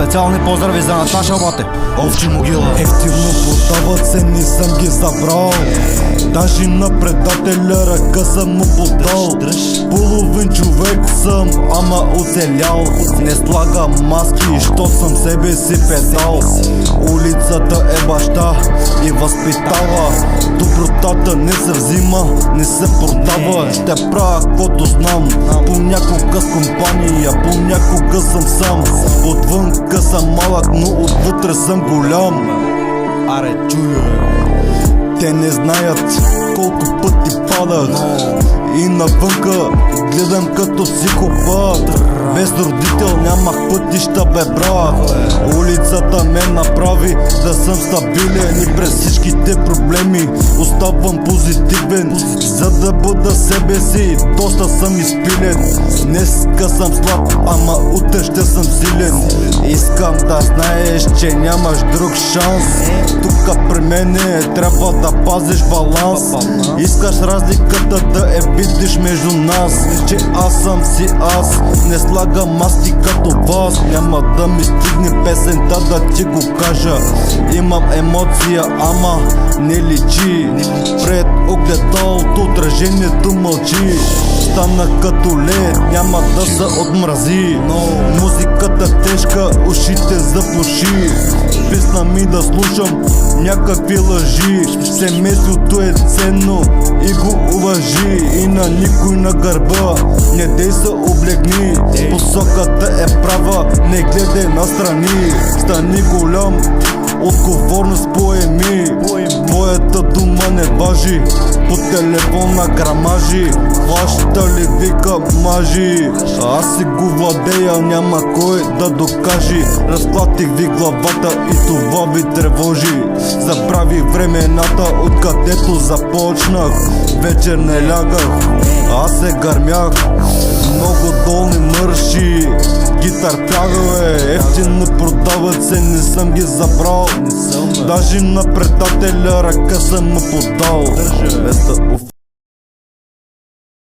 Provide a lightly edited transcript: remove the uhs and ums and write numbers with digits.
Специални поздрави за Наташа, бате. Овчи могила. Ефтивно продават се, не съм ги забрал. Даже на предателя ръка съм му подал. Половин човек съм, ама оцелял. Не слагам маски, що съм себе си педал. Улицата е баща и възпитава. Добротата не се взима, не се продава. Ще правя каквото знам. Понякога с компания, понякога съм сам. Отвънка съм малък, но отвътре съм голям. Аре, чуя. Те не знаят колко пъти падах. И навънка гледам като психопат. Без родител нямах пътища, бе брат. Улицата ме направи да съм стабилен. И през всичките проблеми оставам позитивен. За да бъда себе си, доста съм изпилен. Днеска съм слаб, ама утре ще съм силен. Искам да знаеш, че нямаш друг шанс. Тука при мене трябва да пазиш баланс. Искаш разликата да видиш между нас. Че аз съм си аз, не слагам маски като вас. Няма да ми стигне песента да ти го кажа. Имам емоция, ама не личи. Пред огледалото отражението мълчи. Стана като лед, няма да се отмрази. Музиката тежка, ушите запуши. Писна ми да слушам някакви лъжи. Семейството е ценно и го уважи. И на никой на гърба не дей се облегни. Посоката е права, не гледай настрани. Стани голям, отговорност поеми. Твоята дума не важи, по телефона грамажи. Вашата ли вика мажи? Аз си го владея, няма кой да докаже. Разклатих ви главата и това ви тревожи. Забравих времената, откъдето започнах. Вечер не лягах, аз се гърмях. Много долни мърши, гитар тягове, ефтино продават се, не съм ги забрал. Даже на предателя ръка съм му подал.